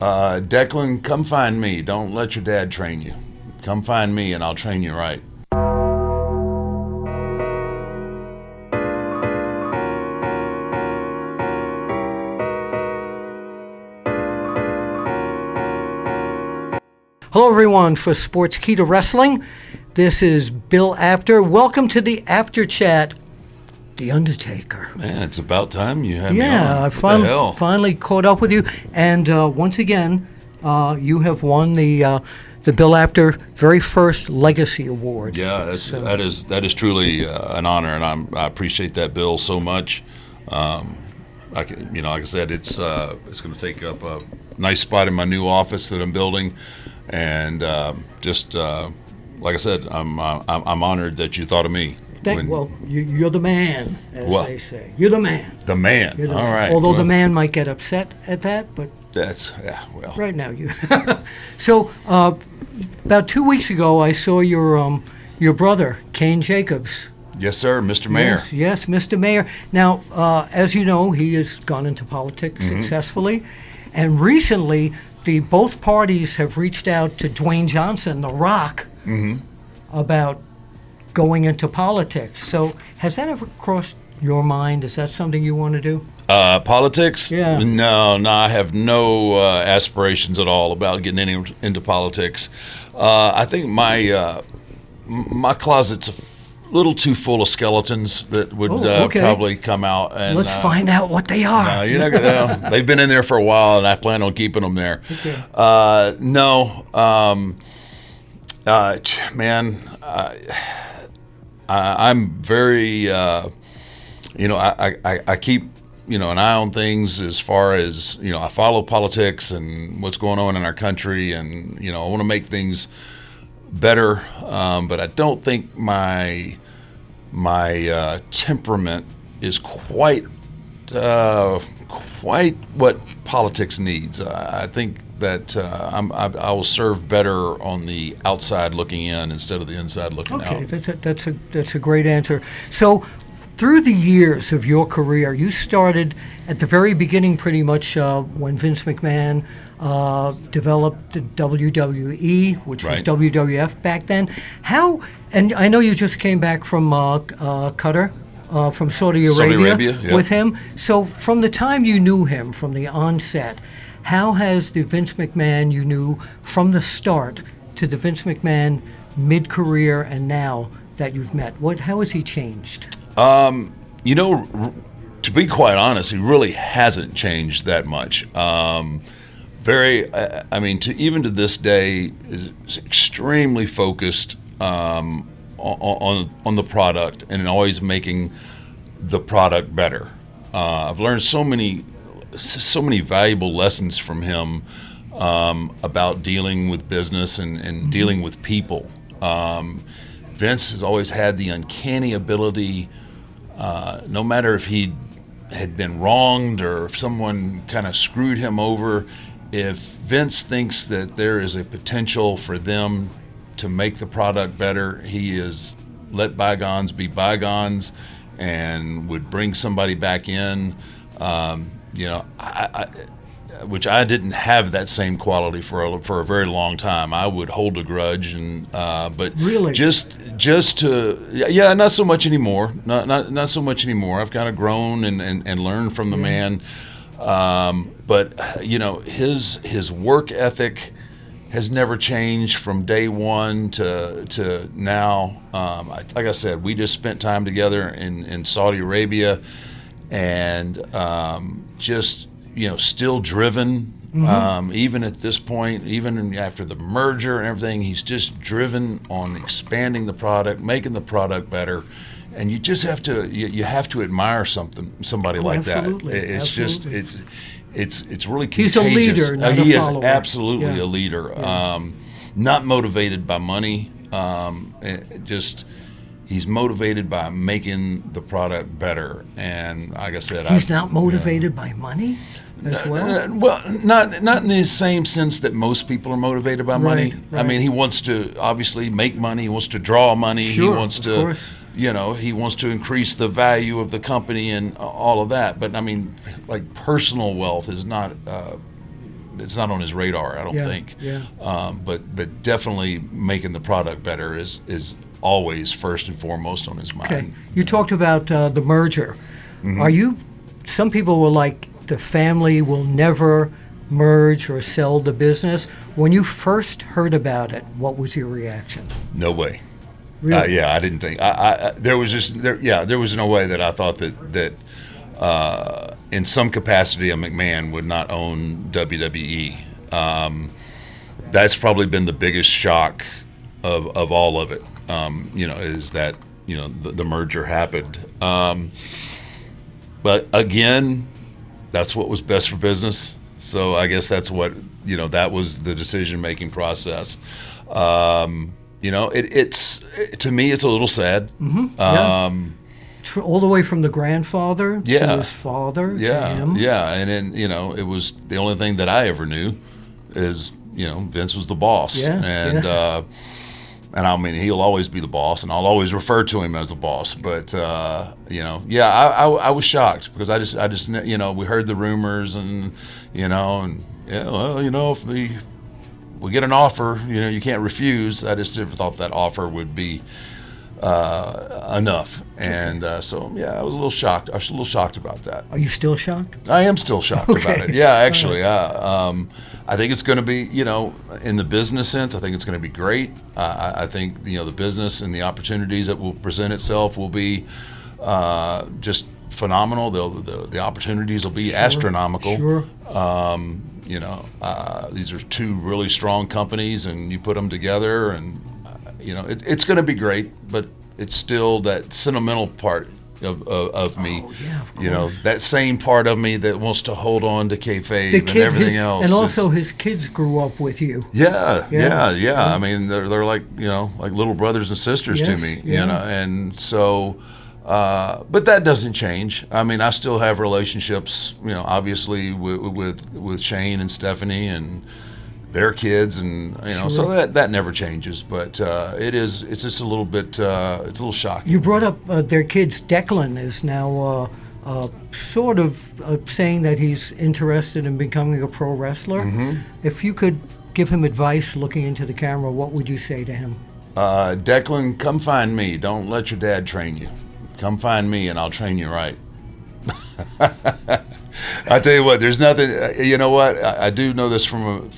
Declan, come find me. Don't let your dad train you. Come find me and I'll train you right. Hello everyone for Sportskeeda Wrestling. This is Bill Apter. Welcome to the Apter Chat. The Undertaker. Man, it's about time you had me on. Yeah, I finally caught up with you. And once again, you have won the Bill Apter very first Legacy Award. Yeah, that is truly an honor, and I appreciate that, Bill, so much. Like I said, it's going to take up a nice spot in my new office that I'm building, and like I said, I'm honored that you thought of me. You're the man, as they say. You're the man. The man. All right. Although the man might get upset at that, but right now you. So about 2 weeks ago, I saw your brother, Kane Jacobs. Yes, sir, Mr. Mayor. Yes, Mr. Mayor. Now, as you know, he has gone into politics successfully, and recently, both parties have reached out to Dwayne Johnson, The Rock, about going into politics. So has that ever crossed your mind? Is that something you want to do? Politics? Yeah. No, I have no aspirations at all about getting into politics. I think my closet's a little too full of skeletons that would probably come out. And let's find out what they are. No, you're not gonna. They've been in there for a while, and I plan on keeping them there. Okay. Man. I'm very, I keep, an eye on things as far as, I follow politics and what's going on in our country, and, I want to make things better, but I don't think my temperament is quite what politics needs. I think that I will serve better on the outside looking in instead of the inside looking out. Okay, that's a great answer. So, through the years of your career, you started at the very beginning, pretty much when Vince McMahon developed the WWE, which was WWF back then. And I know you just came back from Qatar. From Saudi Arabia with him. So from the time you knew him, from the onset, how has the Vince McMahon you knew from the start to the Vince McMahon mid-career and now that you've met, how has he changed? To be quite honest, he really hasn't changed that much. Even to this day, is extremely focused on the product and always making the product better. I've learned so many valuable lessons from him about dealing with business and dealing with people. Vince has always had the uncanny ability, no matter if he had been wronged or if someone kind of screwed him over, if Vince thinks that there is a potential for them to make the product better, he is let bygones be bygones and would bring somebody back in. Which I didn't have that same quality for a very long time. I would hold a grudge, but really, just to not so much anymore. Not so much anymore. I've kind of grown and learned from the man. But his work ethic has never changed from day one to now. Like I said, we just spent time together in Saudi Arabia, and still driven. Even at this point, even after the merger and everything, he's just driven on expanding the product, making the product better. And you just have to you have to admire somebody like absolutely. That. It's absolutely. just it's really contagious. He's a leader, not he a follower. Is absolutely a leader. Yeah. Not motivated by money. He's motivated by making the product better. And like I said, he's not motivated by money as well. Well, not in the same sense that most people are motivated by money. Right. I mean, he wants to obviously make money. He wants to draw money. Sure, he wants to. Course. He wants to increase the value of the company and all of that. But I mean, like, personal wealth is not it's not on his radar. I don't think. Yeah. But definitely making the product better is always first and foremost on his mind. Okay. You talked about the merger. Mm-hmm. Some people were like, the family will never merge or sell the business. When you first heard about it, what was your reaction? No way. Really? Yeah, I didn't think. There was no way that I thought that in some capacity a McMahon would not own WWE. That's probably been the biggest shock of all of it. Is that the merger happened. But again, that's what was best for business. So I guess that's what that was the decision-making process. It's to me, it's a little sad. All the way from the grandfather to his father to him. Yeah, and then it was the only thing that I ever knew is Vince was the boss, and I mean he'll always be the boss, and I'll always refer to him as the boss. But I was shocked because I just we heard the rumors and if we get an offer, you can't refuse. I just never thought that offer would be enough, and I was a little shocked. I was a little shocked about that. Are you still shocked? I am still shocked about it. Yeah, actually, I think it's going to be, in the business sense, I think it's going to be great. I think the business and the opportunities that will present itself will be just phenomenal. The opportunities will be astronomical. Sure. These are two really strong companies, and you put them together, and it's going to be great. But it's still that sentimental part of me. Oh, yeah, of course. That same part of me that wants to hold on to kayfabe and everything else. And also, his kids grew up with you. Yeah. I mean, they're like like little brothers and sisters to me. And so. But that doesn't change. I mean, I still have relationships, obviously with Shane and Stephanie and their kids, and so that never changes. But it's just a little bit, it's a little shocking. You brought up their kids. Declan is now sort of saying that he's interested in becoming a pro wrestler. Mm-hmm. If you could give him advice looking into the camera, what would you say to him? Declan, come find me. Don't let your dad train you. Come find me and I'll train you right. I tell you what, there's nothing. You know what? I do know this from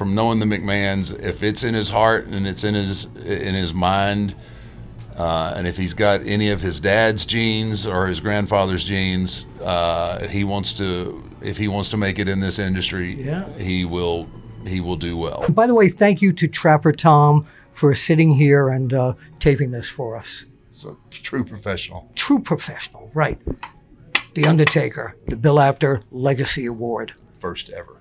knowing the McMahons. If it's in his heart and it's in his mind, and if he's got any of his dad's genes or his grandfather's genes, if he wants to make it in this industry, he will do well. By the way, thank you to Trapper Tom for sitting here and taping this for us. So true professional. True professional, right. The Undertaker, the Bill Apter Legacy Award. First ever.